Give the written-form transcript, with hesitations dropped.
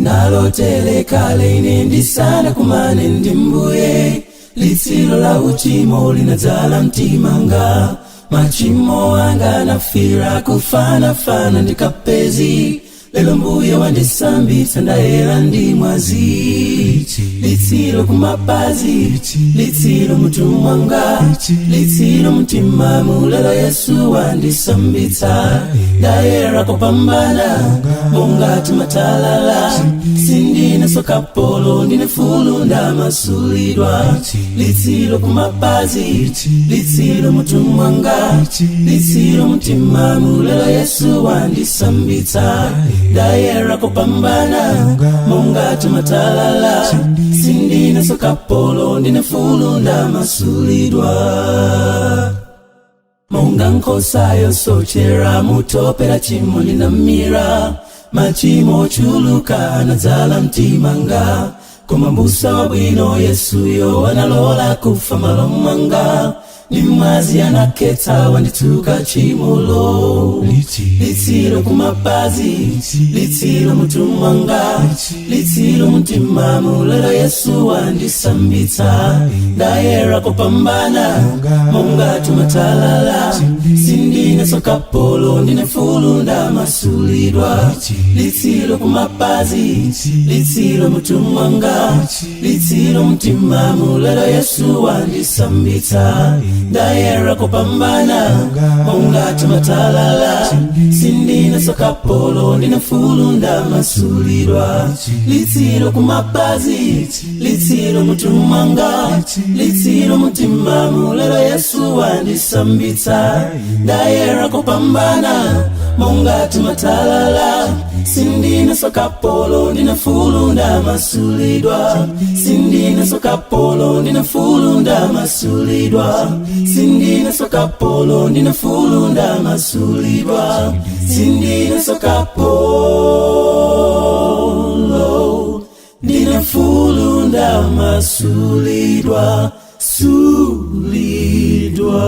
Ndinalotele kale ine ndisana kumane ndi Mbuye. Litsilo la uchimo linadzala mtimanga. Machimo anga nafira kufanafana ndikapezi. Lelo Mbuye wandisambitsa ndayera ndi mwazi. Litsilo kumapazi, litsilo mutu wanga, litsilo mtimamu. Lelo Yesu wandisambitsa ndayera kupambana mungati matalala. Sindine sokapolo ndine fulu ndamasulidwa. Litsilo kumapazi, litsilo mutu wanga, litsilo mtimamu. Lelo Yesu wandisambitsa ndayera kupambana mungati matalala. Sindine sokapolo ndine fulu ndamasulidwa. Monga nkhosa yosochera mutopera chimo ndinamira. Machimo chuluka anadzala mtimanga. Koma mbusa wabwino Yesuyo analola kufa malo mwanga. Ni mwazi anakhetsa wandituka chimolo. Litsilo kumapazi, litsilo mutu wanga, litsilo mtimamu. Lelo Yesu wandisambitsa ndayera kupambana mungati matalala. Sindine sokapolo ndine fulu ndamasulidwa. Litsilo kumapazi, litsilo mutu wanga, litsilo mtimamu. Lelo Yesu wandisambitsa ndayera kupambana mungati matalala. Sindine sokapolo ndine fulu ndamasulidwa. Litsilo kumapazi, litsilo mutu wanga, litsilo mtimamu. Lelo Yesu wandisambitsa ndayera kupambana mungati matalala. Sindine sokapolo ndine fulu ndamasulidwa. Sindine sokapolo ndine fulu ndamasulidwa. Sindine sokapolo ndine fulu ndamasulidwa. Sindine sokapolo ndine fulu ndamasulidwa. Sulidwa.